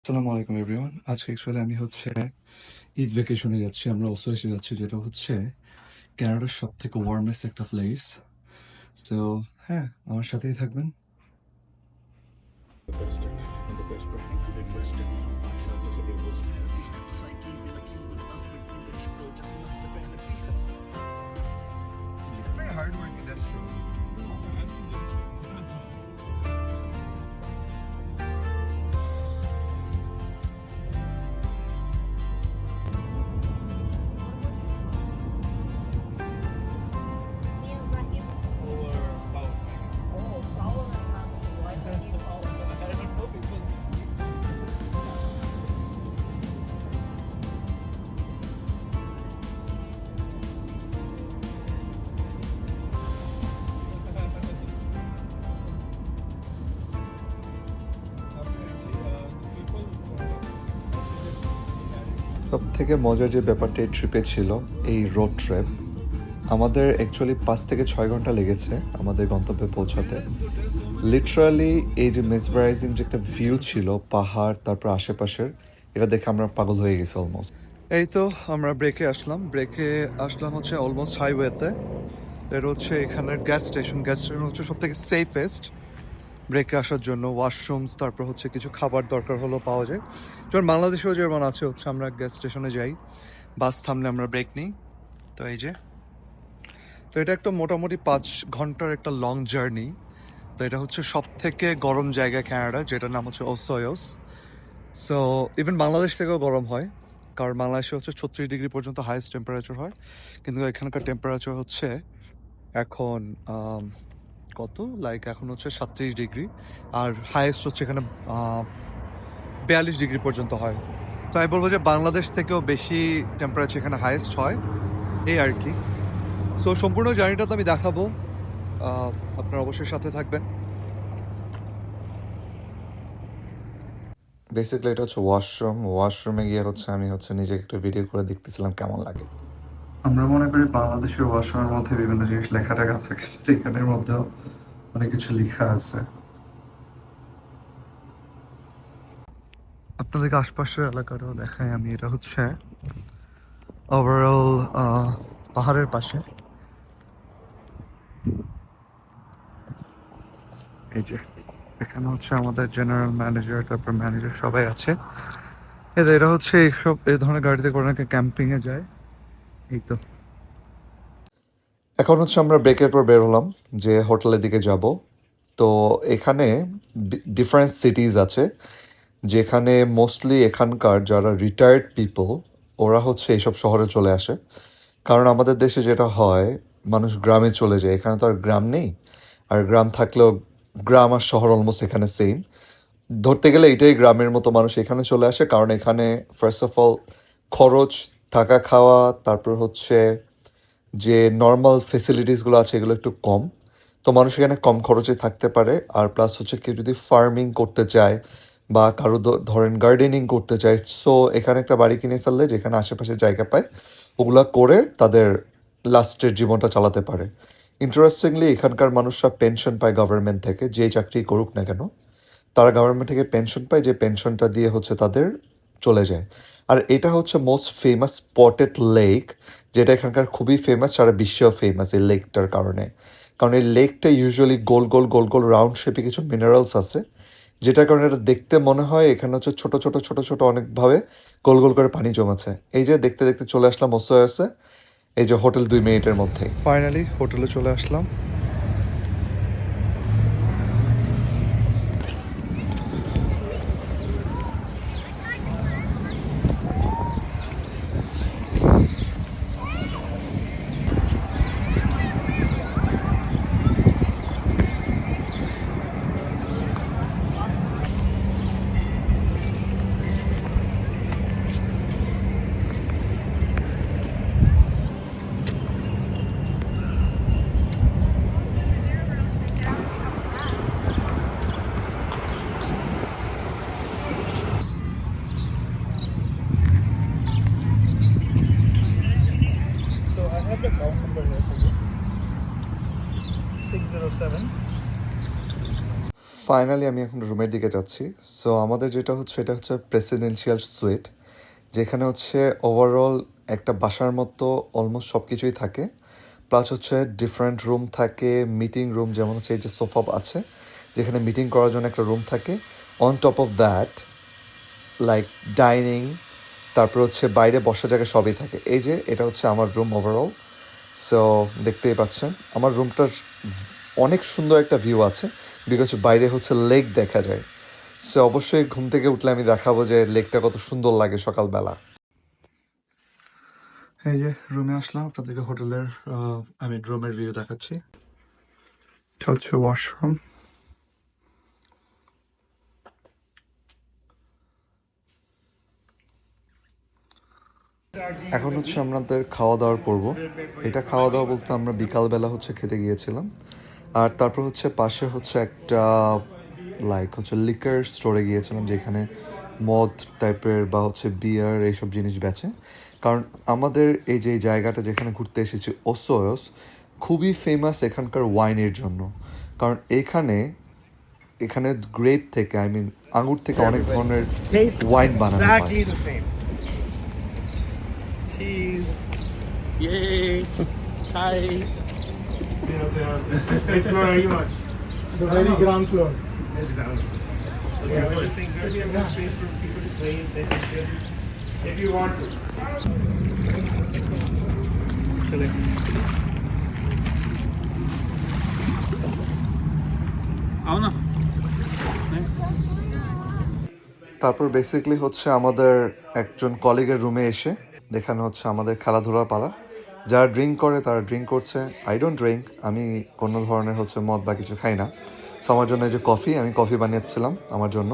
আসসালামু আলাইকুম এভরিওয়ান। আজকে অ্যাকচুয়ালি আমি ঈদ ভ্যাকেশনে যাচ্ছি। আমরা ওসো এসে যাচ্ছি, যেটা কানাডার সব থেকে ওয়ার্মেস্ট একটা প্লেস। তো হ্যাঁ, আমার সাথেই থাকবেন। The best in it, and the best brand you could invest in. Not sure just it was heavy. Psyche, be like you with us, but you the chico, just in the Savannah people. Very hardworking, that's true. সব থেকে মজার যে ব্যাপারটা এই ট্রিপে ছিল, এই road trip আমাদের অ্যাকচুয়ালি 5 থেকে 6 ঘন্টা লেগেছে আমাদের গন্তব্যে পৌঁছাতে। লিটারালি এই যে মেসমারাইজিং যে একটা ভিউ ছিল পাহাড়, তারপর আশেপাশের, এটা দেখে আমরা পাগল হয়ে গেছি অলমোস্ট। এই তো আমরা ব্রেকে আসলাম অলমোস্ট হাইওয়েতে। এটা এখানের গ্যাস স্টেশন সব থেকে সেফেস্ট ব্রেকে আসার জন্য। ওয়াশরুমস, তারপর কিছু খাবার দরকার হলো পাওয়া যায়। যেমন বাংলাদেশেও যেমন আছে, আমরা গ্যাস স্টেশনে যাই, বাস থামলে আমরা ব্রেক নিই। তো এই যে, তো এটা একটা মোটামুটি 5 ঘন্টার একটা লং জার্নি। তো এটা সব থেকে গরম জায়গা কানাডা, যেটার নাম ওসোয়োস। সো ইভেন বাংলাদেশ থেকেও গরম হয়, কারণ বাংলাদেশে 36 ডিগ্রি পর্যন্ত হাইয়েস্ট টেম্পারেচার হয়, কিন্তু এখানকার টেম্পারেচার এখন কত এখন 37 ডিগ্রি, আর হাইয়েস্ট এখানে 42 ডিগ্রি পর্যন্ত হয়। তো আমি বলবো যে বাংলাদেশ থেকেও বেশি টেম্পারেচার এখানে হাইয়েস্ট হয়, এই আর কি। সো সম্পূর্ণ জার্নিটা তো আমি দেখাবো, আপনারা অবশ্যই সাথে থাকবেন। বেসিক্যালি এটা ওয়াশরুমে গিয়ে আমি নিজেকে একটু ভিডিও করে দেখতেছিলাম কেমন লাগে। আমরা মনে করি বাংলাদেশের ওয়াশরুমের মধ্যে বিভিন্ন জিনিস লেখা টাকা থাকে, এখানের মধ্যেও অনেক কিছু লেখা আছে। আপনাদেরকে আশপাশের এলাকাটাও দেখাই আমি। এটা ওভারঅল পাহাড়ের পাশে। এই যে এখানে আমাদের জেনারেল ম্যানেজার, তারপর ম্যানেজার সবাই আছে। এরা এইসব এই ধরনের গাড়িতে করে নাকি ক্যাম্পিংয়ে যায়। এই তো এখন আমরা ব্রেকের পর বের হলাম যে হোটেলের দিকে যাব। তো এখানে ডিফারেন্ট সিটিজ আছে, যেখানে মোস্টলি এখানকার যারা রিটায়ার্ড পিপল, ওরা এইসব শহরে চলে আসে। কারণ আমাদের দেশে যেটা হয়, মানুষ গ্রামে চলে যায়, এখানে তো আর গ্রাম নেই। আর গ্রাম থাকলেও গ্রাম আর শহর অলমোস্ট এখানে সেম। ধরতে গেলে এটাই গ্রামের মতো, মানুষ এখানে চলে আসে কারণ এখানে ফার্স্ট অফ অল খরচ, থাকা খাওয়া, তারপর যে নর্মাল ফেসিলিটিসগুলো আছে এগুলো একটু কম। তো মানুষ এখানে কম খরচে থাকতে পারে। আর প্লাস কেউ যদি ফার্মিং করতে চায় বা কারো ধরেন গার্ডেনিং করতে চায়, সো এখানে একটা বাড়ি কিনে ফেললে যেখানে আশেপাশে জায়গা পায়, ওগুলা করে তাদের লাস্টের জীবনটা চালাতে পারে। ইন্টারেস্টিংলি এখানকার মানুষরা পেনশন পায় গভর্নমেন্ট থেকে, যে চাকরি করুক না কেন তারা গভর্নমেন্ট থেকে পেনশন পায়, যে পেনশনটা দিয়ে তাদের চলে যায়। আর এটা মোস্ট ফেমাস স্পটেড লেক, যেটা এখানকার খুবই ফেমাস, সারা বিশ্বেও ফেমাস এই লেকটার কারণে। কারণ এই লেকটা ইউজুয়ালি গোল গোল গোল গোল রাউন্ড শেপে কিছু মিনারেলস আছে, যেটার কারণে এটা দেখতে মনে হয় এখানে ছোট ছোট ছোট ছোট অনেকভাবে গোল গোল করে পানি জমেছে। এই যে দেখতে দেখতে চলে আসলাম ওসোয়োসে। এই যে হোটেল 2 মিনিটের মধ্যেই ফাইনালি হোটেলে চলে আসলাম। So I have the account number here for you. 607. Finally আমি এখন রুমের দিকে যাচ্ছি। সো আমাদের যেটা হচ্ছে এটা হচ্ছে প্রেসিডেন্সিয়াল সুইট, যেখানে হচ্ছে ওভারঅল একটা বাসার মতো অলমোস্ট সব কিছুই থাকে। প্লাস হচ্ছে ডিফারেন্ট রুম থাকে, মিটিং রুম, যেমন হচ্ছে এই যে সোফা আছে যেখানে মিটিং করার জন্য একটা রুম থাকে। On top of that like dining, তারপর হচ্ছে বাইরে বসার জায়গা সবই থাকে। এই যে এটা হচ্ছে আমার রুম ওভারঅল। সো দেখতেই পাচ্ছেন আমার রুমটার অনেক সুন্দর একটা ভিউ আছে, বিকজ বাইরে হচ্ছে লেক দেখা যায়। সো অবশ্যই ঘুম থেকে উঠলে আমি দেখাবো যে লেকটা কত সুন্দর লাগে সকালবেলা। এই যে রুমে আসলাম, আপনাদেরকে হোটেলের আমি রুমের ভিউ দেখাচ্ছি। এটা হচ্ছে ওয়াশরুম। এখন হচ্ছে আমাদের খাওয়া দাওয়ার পর্ব। এটা খাওয়া দাওয়া বলতে আমরা বিকালবেলা হচ্ছে খেতে গিয়েছিলাম। আর তারপর হচ্ছে পাশে হচ্ছে একটা লাইক হচ্ছে লিকার স্টোরে গিয়েছিলাম, যেখানে মদ টাইপের বা হচ্ছে বিয়ার এইসব জিনিস বেচে। কারণ আমাদের এই যে এই জায়গাটা যেখানে ঘুরতে এসেছি ওসোয়স, খুবই ফেমাস এখানকার ওয়াইনের জন্য। কারণ এখানে এখানে গ্রেপ থেকে আই মিন আঙুর থেকে অনেক ধরনের Tastes ওয়াইন বানানো হয়। exactly the same. Cheese. Yay. Hi. Which floor are you on? The very ground floor. It's down. Yeah, we're just saying there'll be enough space for people to play, sit, and chill. If you want to. Chilling. आओ ना. তারপর basically হচ্ছে আমাদের একজন কলিগের রুমে এসে দেখানো হচ্ছে আমাদের খেলাধুলার পালা। যারা ড্রিঙ্ক করে তারা ড্রিঙ্ক করছে। আই ডোন্ট ড্রিঙ্ক, আমি কোনো ধরনের হচ্ছে মদ বা কিছু খাই না। সো আমার জন্য এই যে কফি, আমি কফি বানিয়েছিলাম আমার জন্য।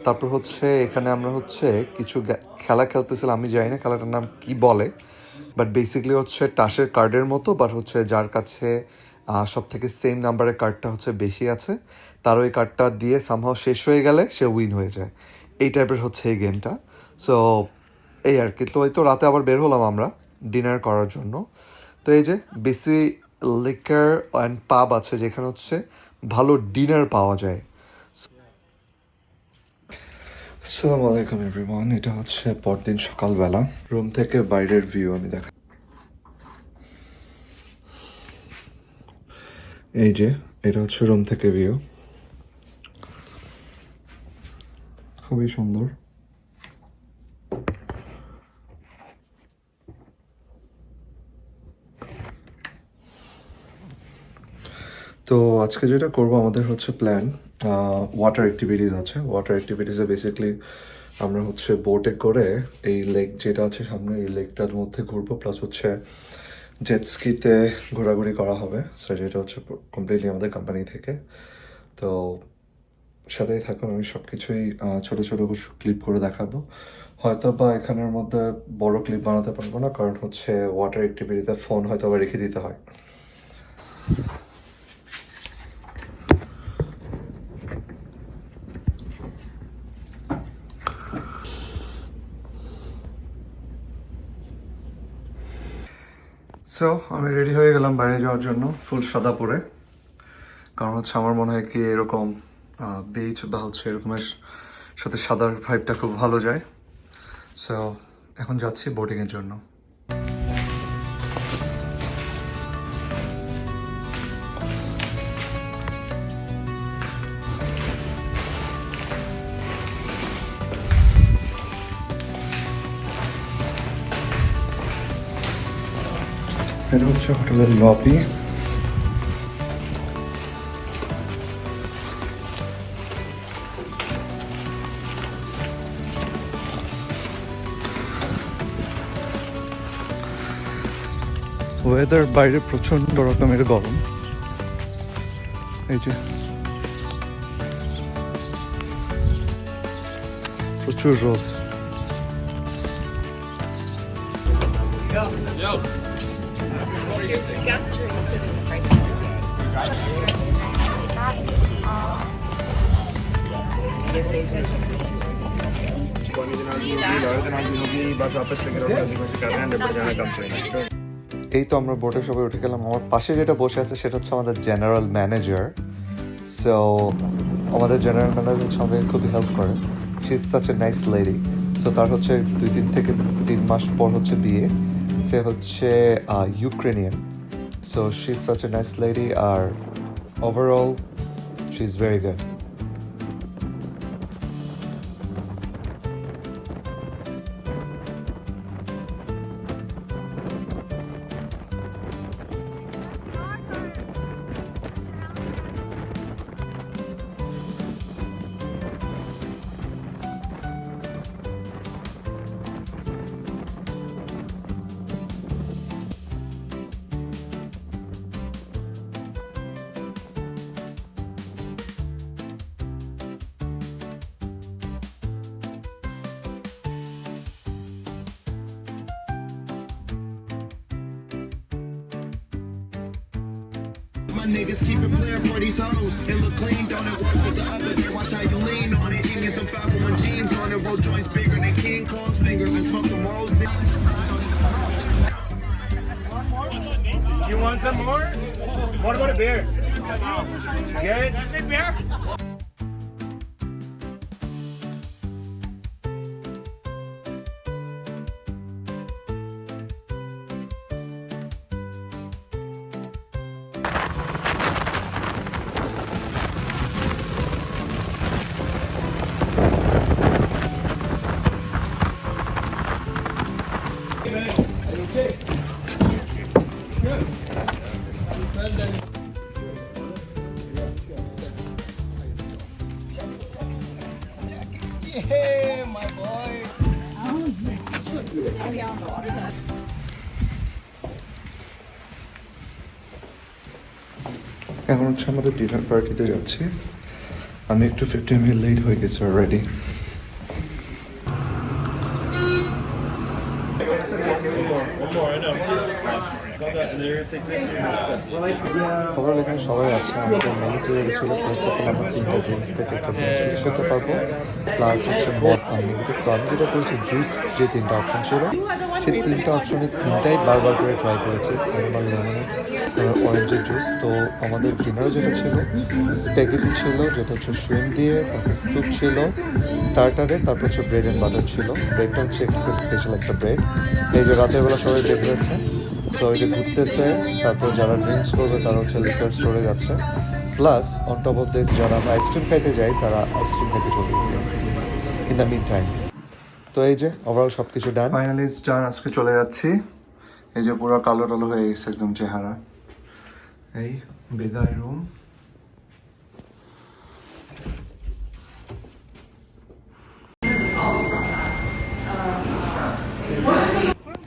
তারপর হচ্ছে এখানে আমরা হচ্ছে কিছু খেলা খেলতেছিলাম, আমি জানি না খেলাটার নাম কি বলে, বাট বেসিকলি হচ্ছে টাসের কার্ডের মতো, বাট হচ্ছে যার কাছে সব থেকে সেম নাম্বারের কার্ডটা হচ্ছে বেশি আছে, তার ওই কার্ডটা দিয়ে সামহাও শেষ হয়ে গেলে সে উইন হয়ে যায়। এই টাইপের হচ্ছে এই গেমটা। সো এই আর কি। তো এই তো রাতে আবার বের হলাম আমরা ডিনার করার জন্য। তো এই যে বেশি লিকার অ্যান্ড পাব আছে যেখানে হচ্ছে ভালো ডিনার পাওয়া যায়। আসসালামু আলাইকুম এভরিওয়ান, এটা হচ্ছে পরদিন সকালবেলা রুম থেকে বাইরের ভিউ আমি দেখা। এই যে এটা হচ্ছে রুম থেকে ভিউ, খুবই সুন্দর। তো আজকে যেটা করব আমাদের হচ্ছে প্ল্যান, ওয়াটার অ্যাক্টিভিটিস আছে। ওয়াটার অ্যাক্টিভিটিসে বেসিক্যালি আমরা হচ্ছে বোটে করে এই লেক যেটা আছে সামনে, এই লেকটার মধ্যে ঘুরবো, প্লাস হচ্ছে জেটস্কিতে ঘোরাঘুরি করা হবে। সো যেটা হচ্ছে কমপ্লিটলি আমাদের কোম্পানি থেকে। তো সাথেই থাকুন, আমি সব কিছুই ছোটো ছোটো ক্লিপ করে দেখাবো। হয়তো বা এখানের মধ্যে বড় ক্লিপ বানাতে পারবো না, কারণ হচ্ছে ওয়াটার অ্যাক্টিভিটিতে ফোন হয়তো বা রেখে দিতে হয়। সো আমি রেডি হয়ে গেলাম বাইরে যাওয়ার জন্য ফুল সাদা পরে। কারণ হচ্ছে আমার মনে হয় কি এরকম বিচ বা হচ্ছে এরকমের সাথে সাদার ভাইবটা খুব ভালো যায়। সো এখন যাচ্ছি বোটিংয়ের জন্য। এটা হচ্ছে হোটেলের লবি। ওয়েদার বাইরে প্রচন্ড রকমের গরম। এই যে প্রচুর রোদ। এই তো আমরা বোটে সবাই উঠে গেলাম। আমার পাশে যেটা বসে আছে সেটা হচ্ছে আমাদের জেনারেল ম্যানেজার। সো আমাদের জেনারেল ম্যানেজার হচ্ছে আমাদেরকে খুবই হেল্প করে। She is such a nice lady. So তার হচ্ছে 2 থেকে 3 মাস পর হচ্ছে বিয়ে। সে হচ্ছে Ukrainian. So she is such a nice lady, আর overall she is very good. My niggas keep it playing for these hoes. It look clean, don't it? Worse than the other day. Watch how you lean on it. Eat me some 501 jeans on it. Roll joints bigger than King Kong's fingers and smoke them rolls. You want some more? What about a beer? Get it? Beer? এখন হচ্ছে আমাদের dinner পার্টিতে যাচ্ছি। আমি একটু 15 minute late হয়ে গেছি already. Overall এখানে সবাই আছে। আমাদের মেনু তৈরি হয়েছিল ফার্স্ট অফ অল আমরা 3টা ড্রিঙ্কস থেকে একটা ড্রিঙ্কস চুজ করতে পারবো, প্লাস হচ্ছে মদ আনলিমিটেড। তো আমি যেটা করেছি জুস, যে 3টা অপশন ছিল সেই 3টা অপশনের 3টাই বারবার করে ট্রাই করেছি। আমার লেমনের অরেঞ্জের জুস। তো আমাদের ডিনার যেটা ছিল স্প্যাগেটি ছিল, যেটা হচ্ছে শ্রিম্প দিয়ে, তারপর স্যুপ ছিল স্টার্টারে, তারপর হচ্ছে ব্রেড অ্যান্ড বাটার ছিল। ব্রেডটা হচ্ছে একটু স্পেশাল একটা ব্রেড। এই যে রাতের বেলা সবাই বের হয়েছে, সো এটা ঘুরতেছে। তারপর যারা ড্রিঙ্কস করবে তারা হচ্ছে লিকার স্টোরে যাচ্ছে। Plus on top of this যারা আমরা আইসক্রিম খাইতে যাই তারা আইসক্রিম খাইতে চলে গেছে ইন দ্য মিন টাইম। তো এই যে ওভারঅল সব কিছু ডান, ফাইনালি ডান। আজকে চলে যাচ্ছি। এই যে পুরো কালো টালো হয়ে গেছে একদম চেহারা। এই বিদায় রুম।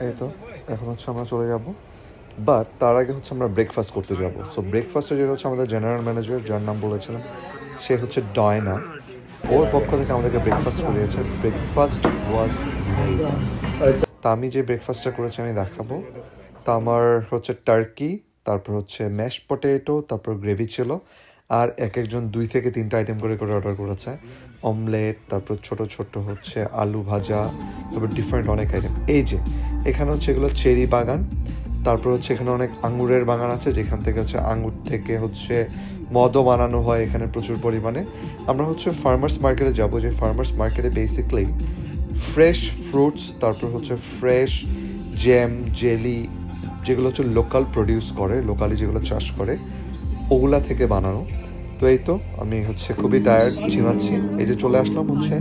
এই তো এখন হচ্ছে আমরা চলে যাব, বাট তার আগে হচ্ছে আমরা ব্রেকফাস্ট করতে যাব। সো ব্রেকফাস্টে যেটা হচ্ছে আমাদের জেনারেল ম্যানেজার, যার নাম বলেছিলাম, সে হচ্ছে ডয়না। ওর পক্ষ থেকে আমাদেরকে ব্রেকফাস্ট করিয়েছে। Breakfast was amazing. তা আমি যে ব্রেকফাস্টটা করেছি আমি দেখাবো। তা আমার হচ্ছে টার্কি, তারপর হচ্ছে ম্যাশ পটেটো, তারপর গ্রেভি ছিল, আর একজন 2 থেকে 3টা আইটেম করে করে অর্ডার করেছে। অমলেট, তারপর ছোট ছোট হচ্ছে আলু ভাজা, তারপর ডিফারেন্ট অনেক আইটেম। এই যে এখানে হচ্ছে এগুলো চেরি বাগান, তারপর হচ্ছে এখানে অনেক আঙ্গুরের বাগান আছে, যেখান থেকে হচ্ছে আঙ্গুর থেকে হচ্ছে মদও বানানো হয় এখানে প্রচুর পরিমাণে। আমরা হচ্ছে ফার্মার্স মার্কেটে যাব, যে ফার্মার্স মার্কেটে বেসিকলি ফ্রেশ ফ্রুটস, তারপর হচ্ছে ফ্রেশ জ্যাম, জেলি, যেগুলো হচ্ছে লোকাল প্রডিউস করে, লোকালি যেগুলো চাষ করে ওগুলা থেকে বানানো। তো এই তো আমি হচ্ছে খুবই টায়ার্ড, ঝিমাচ্ছি। এই যে চলে আসলাম হচ্ছে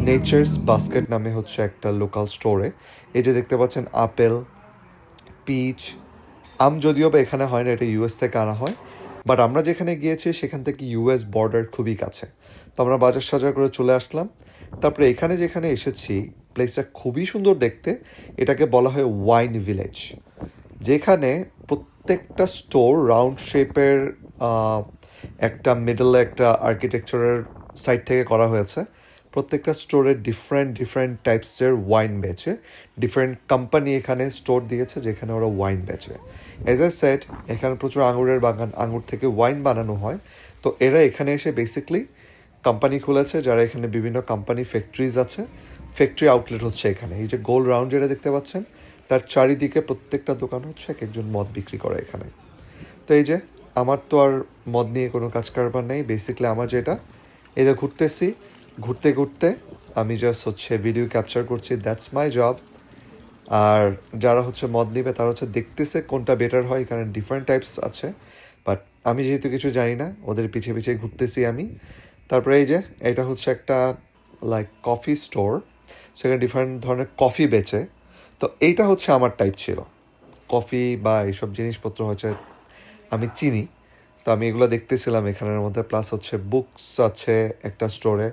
নেচার্স বাস্কেট নামে হচ্ছে একটা লোকাল স্টোরে। এই যে দেখতে পাচ্ছেন আপেল, পিচ, আম যদিও বা এখানে হয় না, এটা ইউএস থেকে আনা হয়, বাট আমরা যেখানে গিয়েছি সেখান থেকে ইউএস বর্ডার খুবই কাছে। তো আমরা বাজার সাজার করে চলে আসলাম। তারপরে এখানে যেখানে এসেছি প্লেসটা খুবই সুন্দর দেখতে। এটাকে বলা হয় ওয়াইন ভিলেজ, যেখানে প্রত্যেকটা স্টোর রাউন্ড শেপের একটা মিডলে একটা আর্কিটেকচারের সাইড থেকে করা হয়েছে। প্রত্যেকটা স্টোরে ডিফারেন্ট ডিফারেন্ট টাইপসের ওয়াইন বেচে। ডিফারেন্ট কোম্পানি এখানে স্টোর দিয়েছে যেখানে ওরা ওয়াইন বেচে। এজ আই সেড, এখানে প্রচুর আঙুরের বাগান, আঙুর থেকে ওয়াইন বানানো হয়। তো এরা এখানে এসে বেসিকলি কোম্পানি খুলেছে, যারা এখানে বিভিন্ন কোম্পানি ফ্যাক্টরিজ আছে, ফ্যাক্টরি আউটলেট হচ্ছে এখানে। এই যে গোল রাউন্ড যেটা দেখতে পাচ্ছেন, তার চারিদিকে প্রত্যেকটা দোকান হচ্ছে এক একজন মদ বিক্রি করে এখানে। তো এই যে আমার তো আর মদ নিয়ে কোনো কাজ কারবার নেই। বেসিকলি আমার যেটা এই যে ঘুরতেছি, ঘুরতে ঘুরতে আমি জাস্ট হচ্ছে ভিডিও ক্যাপচার করছি, দ্যাটস মাই জব। আর যারা হচ্ছে মদ নিবে তারা হচ্ছে দেখতেছে কোনটা বেটার হয়, এখানে ডিফারেন্ট টাইপস আছে, বাট আমি যেহেতু কিছু জানি না ওদের পিছে পিছে ঘুরতেছি আমি। তারপরে এই যে এটা হচ্ছে একটা লাইক কফি স্টোর, সেখানে ডিফারেন্ট ধরনের কফি বেচে। তো এইটা হচ্ছে আমার টাইপ ছিল, কফি বা এইসব জিনিসপত্র হচ্ছে আমি চিনি। তো আমি এগুলো দেখতেছিলাম এখানের মধ্যে, প্লাস হচ্ছে বুকস আছে একটা স্টোরে,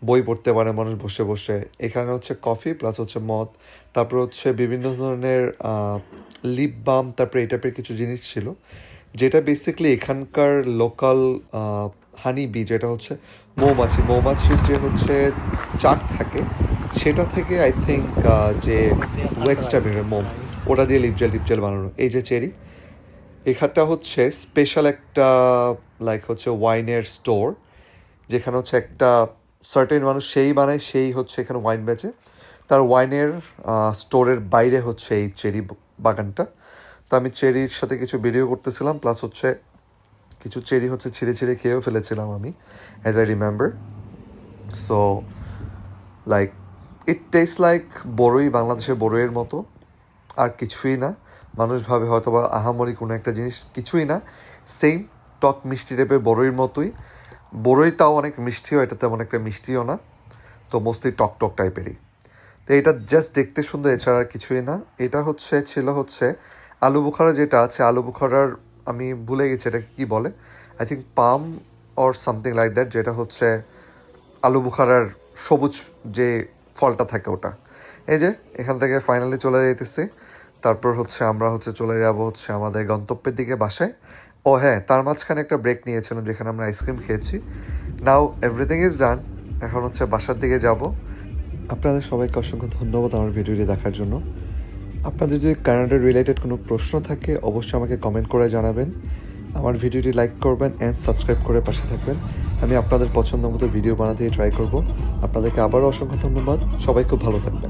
বই পড়তে পারে মানুষ বসে বসে। এখানে হচ্ছে কফি প্লাস হচ্ছে মদ, তারপর হচ্ছে বিভিন্ন ধরনের লিপ বাম, তারপরে এই টাইপের কিছু জিনিস ছিল, যেটা বেসিক্যালি এখানকার লোকাল হানি বি, যেটা হচ্ছে মৌমাছির যে হচ্ছে চাক থাকে সেটা থেকে আই থিঙ্ক যে ওয়েক্সটা বেরোয় মোম, ওটা দিয়ে লিপজেল বানানো। এই যে চেরি, এখানটা হচ্ছে স্পেশাল একটা লাইক হচ্ছে ওয়াইনের স্টোর, যেখানে হচ্ছে একটা সার্টেন মানুষ সেই বানায়, সেই হচ্ছে এখানে ওয়াইন বেচে। তার ওয়াইনের স্টোরের বাইরে হচ্ছে এই চেরি বাগানটা। তো আমি চেরির সাথে কিছু ভিডিও করতেছিলাম, প্লাস হচ্ছে কিছু চেরি হচ্ছে ছিঁড়ে ছিঁড়ে খেয়েও ফেলেছিলাম আমি, as I remember. So like it test like বড়ই, বাংলাদেশের বড়ইয়ের মতো, আর কিছুই না। মানুষ ভাবে হয়তো বা আহামরি কোনো একটা জিনিস, কিছুই না, সেম টক মিষ্টি টাইপের বড়ইয়ের মতোই। বড়ইটাও অনেক মিষ্টিও, এটা তেমন একটা মিষ্টিও না, তো মোস্টলি টক টক টাইপেরই। তো এটা জাস্ট দেখতে সুন্দর, এছাড়া আর কিছুই না। এটা ছিল হচ্ছে আলু বুখারা, যেটা আছে আলু বুখারার, আমি ভুলে গেছি এটাকে কী বলে, I think palm or something like that, যেটা হচ্ছে আলু বুখারার সবুজ যে ফলটা থাকে ওটা। এই যে এখান থেকে ফাইনালি চলে যেতেছি, তারপর হচ্ছে আমরা হচ্ছে চলে যাব হচ্ছে আমাদের গন্তব্যের দিকে, বাসায়। ও হ্যাঁ, তার মাঝখানে একটা ব্রেক নিয়েছিলাম যেখানে আমরা আইসক্রিম খেয়েছি। নাও এভরিথিং ইজ ডান, এখন হচ্ছে বাসার দিকে যাব। আপনাদের সবাইকে অসংখ্য ধন্যবাদ আমার ভিডিওটি দেখার জন্য। আপনাদের যদি কানাডা রিলেটেড কোনো প্রশ্ন থাকে অবশ্যই আমাকে কমেন্ট করে জানাবেন। আমার ভিডিওটি লাইক করবেন অ্যান্ড সাবস্ক্রাইব করে পাশে থাকবেন। আমি আপনাদের পছন্দ মতো ভিডিও বানাতে ট্রাই করব। আপনাদেরকে আবারও অসংখ্য ধন্যবাদ, সবাই খুব ভালো থাকবেন।